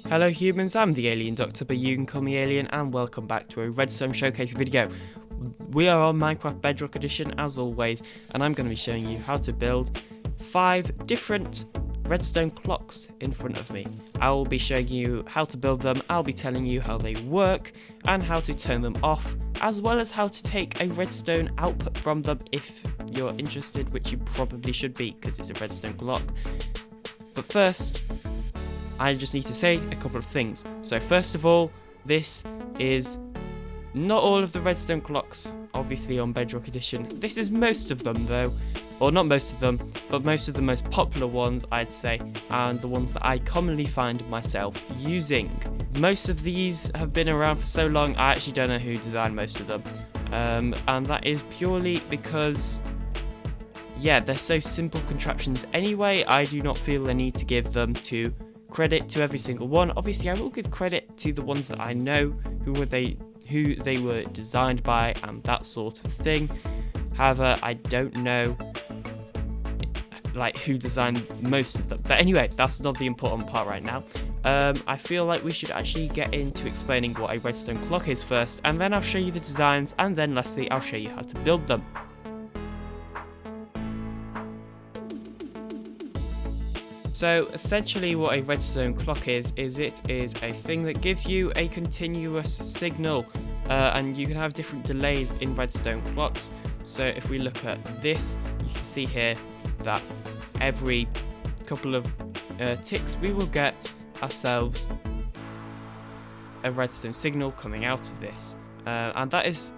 Hello humans, I'm the Alien Doctor, but you can call me Alien, and welcome back to a Redstone Showcase video. We are on Minecraft Bedrock Edition as always, and I'm going to be showing you how to build 5 different redstone clocks in front of me. I will be showing you how to build them, I'll be telling you how they work, and how to turn them off, as well as how to take a redstone output from them if you're interested, which you probably should be, because it's a redstone clock. But first, I just need to say a couple of things. So first of all, this is not all of the redstone clocks, obviously on Bedrock Edition. This is most of them though, or not most of them, but most of the most popular ones I'd say, and the ones that I commonly find myself using. Most of these have been around for so long, I actually don't know who designed most of them. And that is purely because, yeah, they're so simple contraptions anyway. I do not feel the need to give them credit to every single one. Obviously I will give credit to the ones that I know who they were designed by and that sort of thing. However, I don't know like who designed most of them. But anyway, that's not the important part right now. I feel like we should actually get into explaining what a redstone clock is first, and then I'll show you the designs, and then lastly I'll show you how to build them. So essentially what a redstone clock is it is a thing that gives you a continuous signal, and you can have different delays in redstone clocks. So if we look at this, you can see here that every couple of ticks we will get ourselves a redstone signal coming out of this, and that is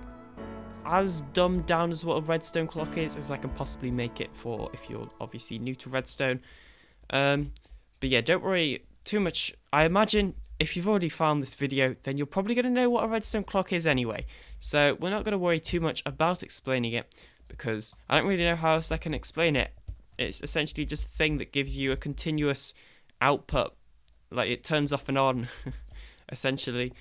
as dumbed down as what a redstone clock is as I can possibly make it for if you're obviously new to redstone. But yeah, don't worry too much. I imagine if you've already found this video, then you're probably going to know what a redstone clock is anyway. So we're not going to worry too much about explaining it, because I don't really know how else I can explain it. It's essentially just a thing that gives you a continuous output, like it turns off and on, essentially.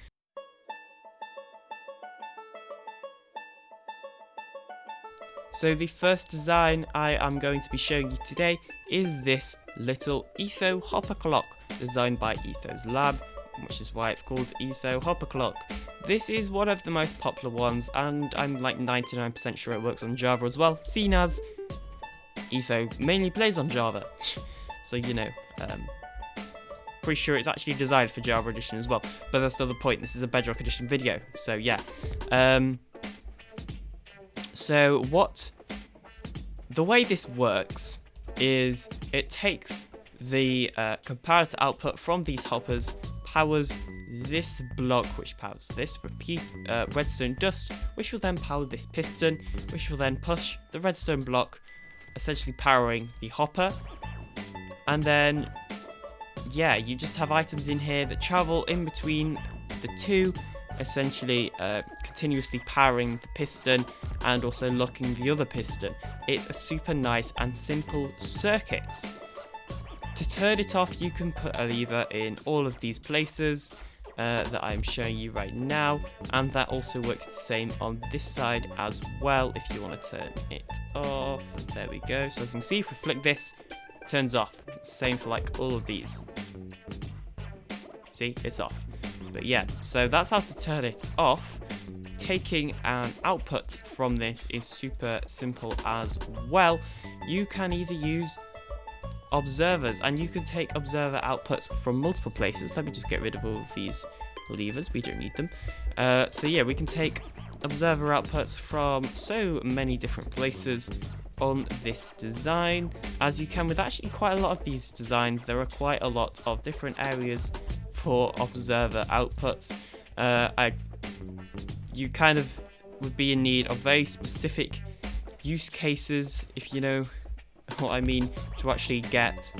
So the first design I am going to be showing you today is this little Etho Hopper Clock, designed by Etho's Lab, which is why it's called Etho Hopper Clock. This is one of the most popular ones, and I'm like 99% sure it works on Java as well, seeing as Etho mainly plays on Java. So, you know, pretty sure it's actually designed for Java Edition as well, but that's not the point. This is a Bedrock Edition video, so yeah. So the way this works is it takes the comparator output from these hoppers, powers this block, which powers this redstone dust, which will then power this piston, which will then push the redstone block, essentially powering the hopper. And then, yeah, you just have items in here that travel in between the two, essentially continuously powering the piston and also locking the other piston. It's a super nice and simple circuit. To turn it off, you can put a lever in all of these places that I'm showing you right now, and that also works the same on this side as well if you want to turn it off. There we go. So as you can see, if we flick this, it turns off. It's the same for like all of these. See, it's off. But yeah, so that's how to turn it off. Taking an output from this is super simple as well. You can either use observers, and you can take observer outputs from multiple places. Let me just get rid of all of these levers, we don't need them. So yeah, we can take observer outputs from so many different places on this design. As you can with actually quite a lot of these designs, there are quite a lot of different areas for observer outputs. You kind of would be in need of very specific use cases, if you know what I mean, to actually get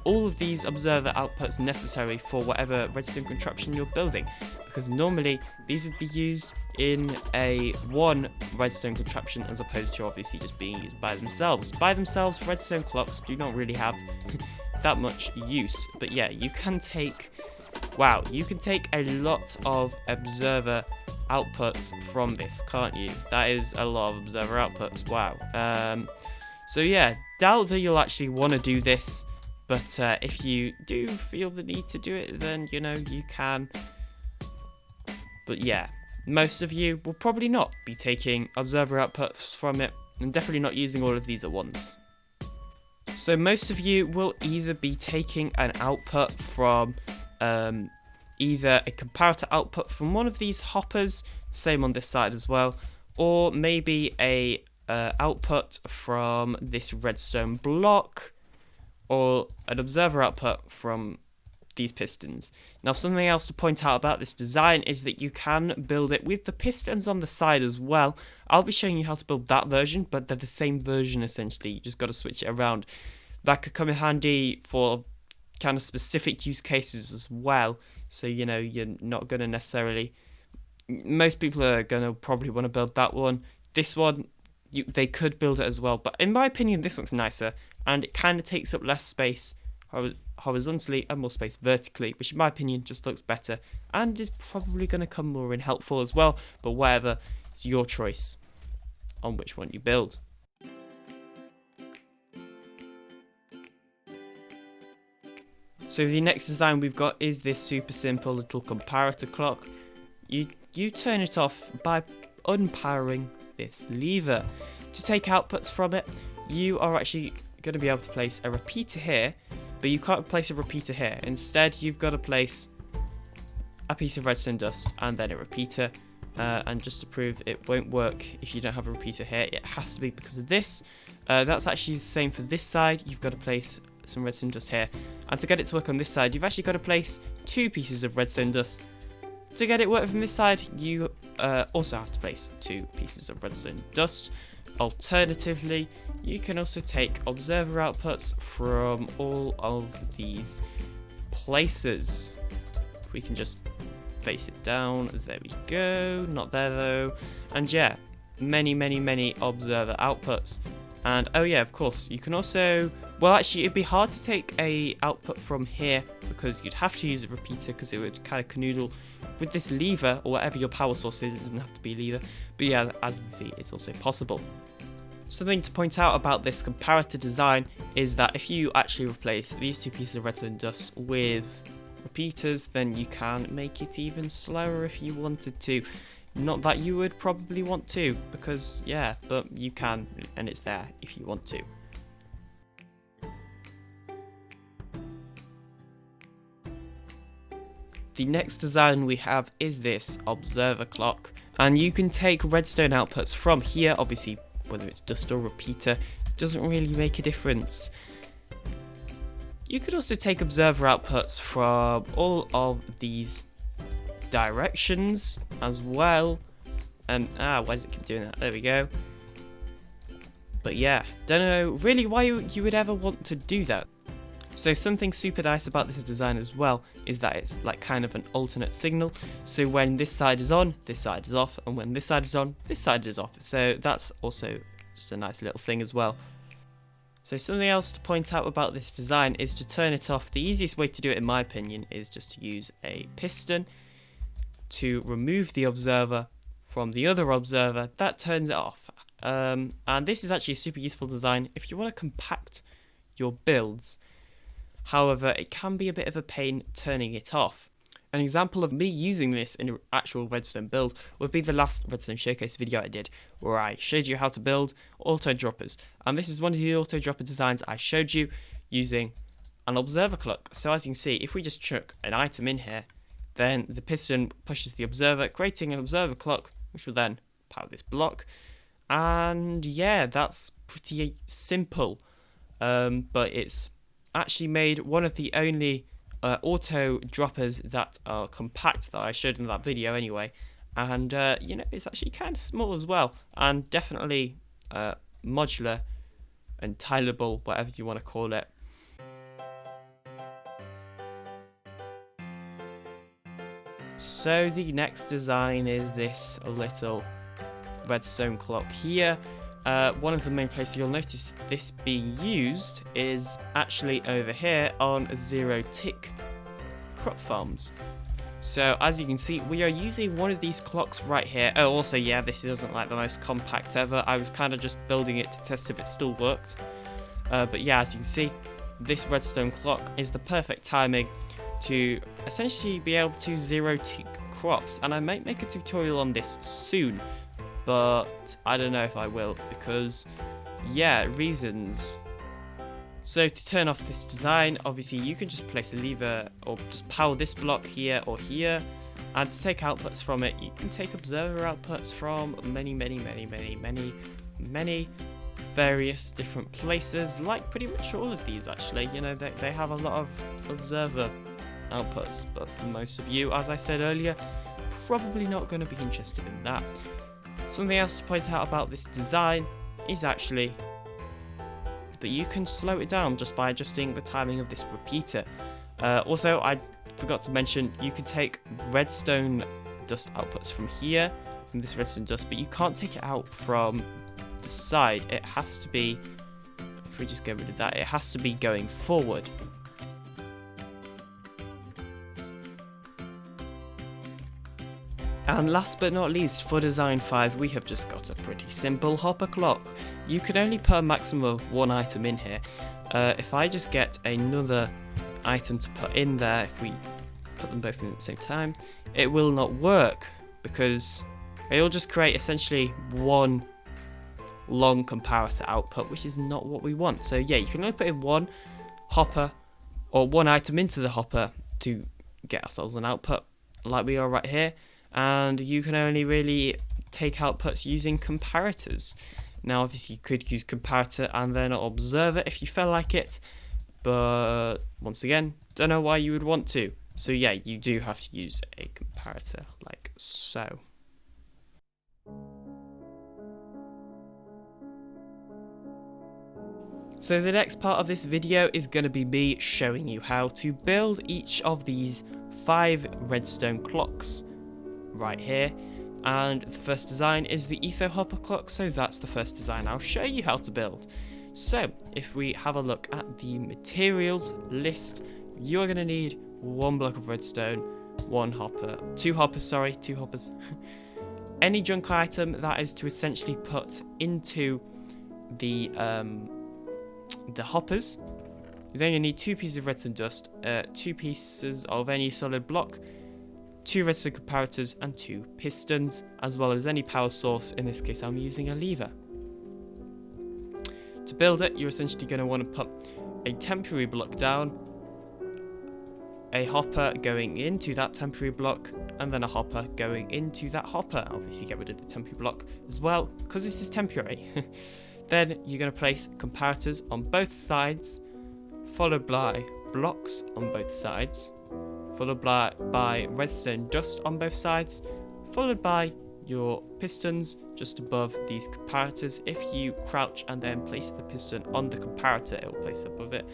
all of these observer outputs necessary for whatever redstone contraption you're building, because normally these would be used in a one redstone contraption as opposed to obviously just being used by themselves. By themselves, redstone clocks do not really have that much use, but yeah, you can take a lot of observer outputs from this, can't you? That is a lot of observer outputs, wow. So yeah, doubt that you'll actually want to do this But if you do feel the need to do it, then, you know, you can. But yeah, most of you will probably not be taking observer outputs from it, and definitely not using all of these at once. So most of you will either be taking an output from either a comparator output from one of these hoppers, same on this side as well, or maybe a output from this redstone block, or an observer output from these pistons. Now, something else to point out about this design is that you can build it with the pistons on the side as well. I'll be showing you how to build that version, but they're the same version essentially. You just got to switch it around. That could come in handy for kind of specific use cases as well. So, you know, you're not going to necessarily... Most people are going to probably want to build that one. This one, they could build it as well. But in my opinion, this looks nicer. And it kind of takes up less space horizontally and more space vertically, which in my opinion just looks better and is probably going to come more in helpful as well. But whatever, it's your choice on which one you build. So the next design we've got is this super simple little comparator clock. You turn it off by unpowering this lever. To take outputs from it, you are actually going to be able to place a repeater here, but you can't place a repeater here. Instead, you've got to place a piece of redstone dust and then a repeater. And just to prove it won't work if you don't have a repeater here, it has to be because of this. That's actually the same for this side. You've got to place some redstone dust here, and to get it to work on this side, you've actually got to place 2 pieces of redstone dust. To get it work from this side, you also have to place 2 pieces of redstone dust. Alternatively, you can also take observer outputs from all of these places. We can just face it down. There we go. Not there though. And yeah, many observer outputs. And oh yeah, of course, you can also, well actually it'd be hard to take a output from here because you'd have to use a repeater because it would kind of canoodle with this lever or whatever your power source is. It doesn't have to be a lever, but yeah, as you can see, it's also possible. Something to point out about this comparator design is that if you actually replace these 2 pieces of redstone dust with repeaters, then you can make it even slower if you wanted to. Not that you would probably want to, because yeah, but you can, and it's there if you want to. The next design we have is this observer clock, and you can take redstone outputs from here. Obviously, whether it's dust or repeater, doesn't really make a difference. You could also take observer outputs from all of these directions as well. And why does it keep doing that? There we go. But yeah, don't know really why you would ever want to do that. So something super nice about this design as well is that it's like kind of an alternate signal. So when this side is on, this side is off, and when this side is on, this side is off. So that's also just a nice little thing as well. So something else to point out about this design is to turn it off. The easiest way to do it, in my opinion, is just to use a piston to remove the observer from the other observer. That turns it off. And this is actually a super useful design if you want to compact your builds. However, it can be a bit of a pain turning it off. An example of me using this in an actual redstone build would be the last redstone showcase video I did, where I showed you how to build auto droppers. And this is one of the auto dropper designs I showed you using an observer clock. So as you can see, if we just chuck an item in here, then the piston pushes the observer, creating an observer clock, which will then power this block. And yeah, that's pretty simple. But it's actually made one of the only auto droppers that are compact that I showed in that video anyway. And you know, it's actually kind of small as well, and definitely modular and tileable, whatever you want to call it. So the next design is this little redstone clock here. One of the main places you'll notice this being used is actually over here on 0 tick crop farms. So as you can see, we are using one of these clocks right here. Oh, also, yeah, this isn't like the most compact ever. I was kind of just building it to test if it still worked. But yeah, as you can see, this redstone clock is the perfect timing to essentially be able to zero tick crops, and I might make a tutorial on this soon, but I don't know if I will because, yeah, reasons. So to turn off this design, obviously you can just place a lever or just power this block here or here, and to take outputs from it, you can take observer outputs from many various different places, like pretty much all of these actually. You know, they have a lot of observer outputs, but most of you, as I said earlier, probably not going to be interested in that. Something else to point out about this design is actually that you can slow it down just by adjusting the timing of this repeater. Also, I forgot to mention, you can take redstone dust outputs from here, from this redstone dust, but you can't take it out from the side. It has to be, if we just get rid of that, it has to be going forward. And last but not least, for design 5, we have just got a pretty simple hopper clock. You can only put a maximum of one item in here. If I just get another item to put in there, if we put them both in at the same time, it will not work because it will just create essentially one long comparator output, which is not what we want. So yeah, you can only put in one hopper or one item into the hopper to get ourselves an output like we are right here, and you can only really take outputs using comparators. Now obviously you could use comparator and then observer if you felt like it, but once again, don't know why you would want to. So yeah, you do have to use a comparator like so. So the next part of this video is going to be me showing you how to build each of these 5 redstone clocks right here. And the first design is the etho hopper clock, so that's the first design I'll show you how to build. So if we have a look at the materials list, you're going to need 1 block of redstone, 2 hoppers. Any junk item that is to essentially put into the hoppers. Then you need 2 pieces of redstone dust, 2 pieces of any solid block, 2 redstone comparators, and 2 pistons, as well as any power source. In this case, I'm using a lever. To build it, you're essentially going to want to put a temporary block down, a hopper going into that temporary block, and then a hopper going into that hopper. Obviously get rid of the temporary block as well, because it is temporary. Then you're going to place comparators on both sides, followed by blocks on both sides, followed by redstone dust on both sides, followed by your pistons just above these comparators. If you crouch and then place the piston on the comparator, it will place above it.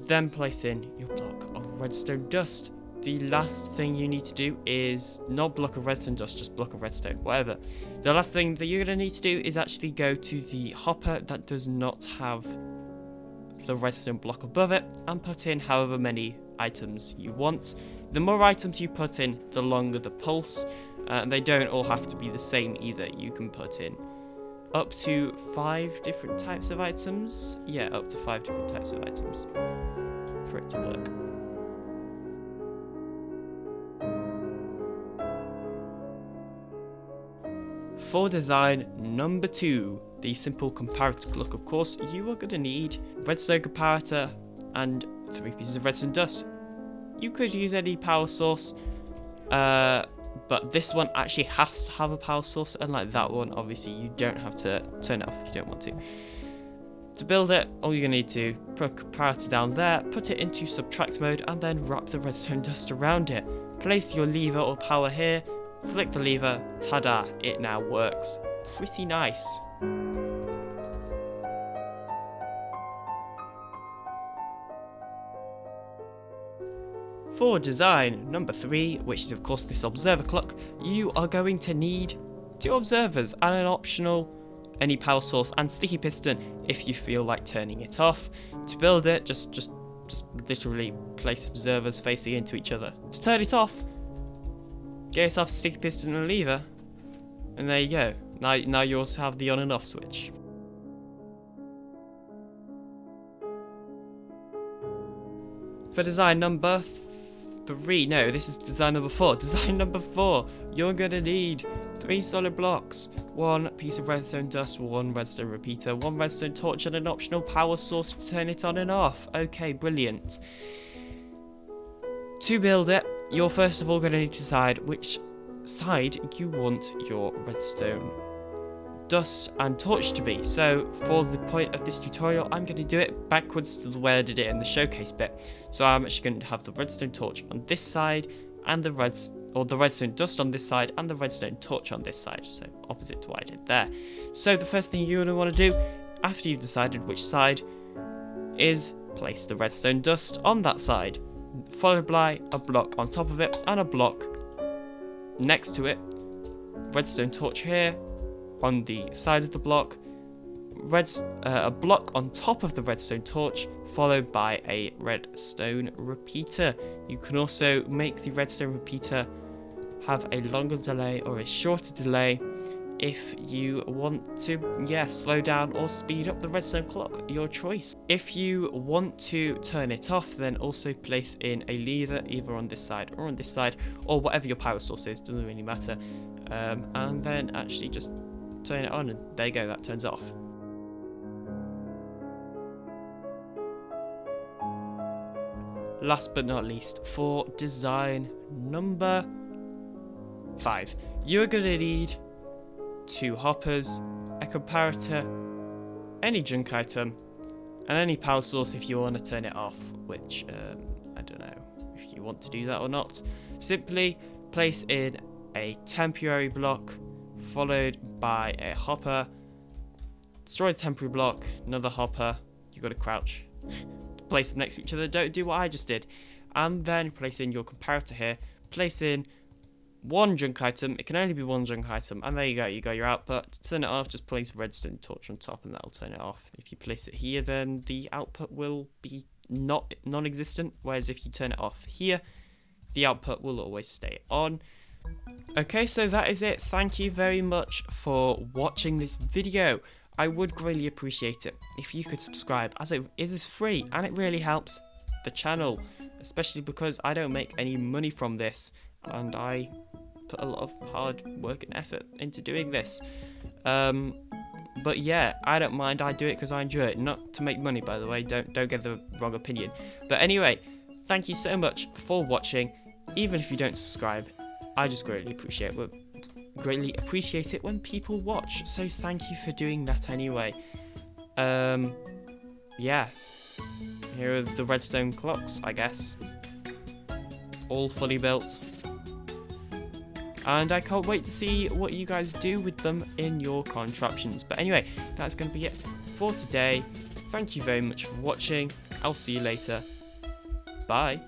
Then place in your block of redstone dust. The last thing you need to do is not block of redstone dust, just block of redstone, whatever. The last thing that you're going to need to do is actually go to the hopper that does not have the redstone block above it and put in however many items you want. The more items you put in, the longer the pulse. They don't all have to be the same either. You can put in up to 5 different types of items. Yeah, up to 5 different types of items for it to work. For design number 2, the simple comparator clock, of course, you are going to need redstone comparator and 3 pieces of redstone dust. You could use any power source, but this one actually has to have a power source, unlike that one. Obviously, you don't have to turn it off if you don't want to. To build it, all you're going to need to put a comparator down there, put it into subtract mode, and then wrap the redstone dust around it. Place your lever or power here, flick the lever, ta-da, it now works. Pretty nice. For design number 3, which is of course this observer clock, you are going to need 2 observers and an optional any power source and sticky piston if you feel like turning it off. To build it, just literally place observers facing into each other. To turn it off, get yourself a sticky piston and a lever, and there you go. Now you also have the on and off switch. For design number 3, no, this is design number 4. Design number 4, you're gonna need 3 solid blocks, 1 piece of redstone dust, 1 redstone repeater, 1 redstone torch, and an optional power source to turn it on and off. Okay, brilliant. To build it, you're first of all gonna need to decide which side you want your redstone dust and torch to be. So for the point of this tutorial, I'm going to do it backwards to the way I did it in the showcase bit. So I'm actually going to have the redstone torch on this side and the redstone dust on this side and the redstone torch on this side, so opposite to what I did there. So the first thing you're going to want to do after you've decided which side is place the redstone dust on that side, followed by a block on top of it and a block next to it, redstone torch here on the side of the block, a block on top of the redstone torch, followed by a redstone repeater. You can also make the redstone repeater have a longer delay or a shorter delay if you want to, slow down or speed up the redstone clock, your choice. If you want to turn it off, then also place in a lever either on this side or on this side, or whatever your power source is, doesn't really matter. And then actually just turn it on, and there you go, that turns off. Last but not least, for design number 5, you're going to need 2 hoppers, a comparator, any junk item, and any power source if you want to turn it off, which I don't know if you want to do that or not. Simply place in a temporary block, followed by a hopper, destroy the temporary block, another hopper, you got to crouch, place them next to each other, don't do what I just did, and then place in your comparator here, place in 1 junk item, it can only be 1 junk item, and there you got your output. To turn it off, just place a redstone torch on top and that'll turn it off. If you place it here, then the output will be non-existent, whereas if you turn it off here, the output will always stay on. Okay, so that is it. Thank you very much for watching this video. I would greatly appreciate it if you could subscribe, as it is free and it really helps the channel, especially because I don't make any money from this and I put a lot of hard work and effort into doing this. But yeah, I don't mind. I do it because I enjoy it, not to make money, by the way. Don't get the wrong opinion. But anyway, thank you so much for watching. Even if you don't subscribe, I just greatly appreciate it when people watch. So thank you for doing that anyway. Yeah, here are the redstone clocks, I guess, all fully built. And I can't wait to see what you guys do with them in your contraptions. But anyway, that's going to be it for today. Thank you very much for watching. I'll see you later. Bye.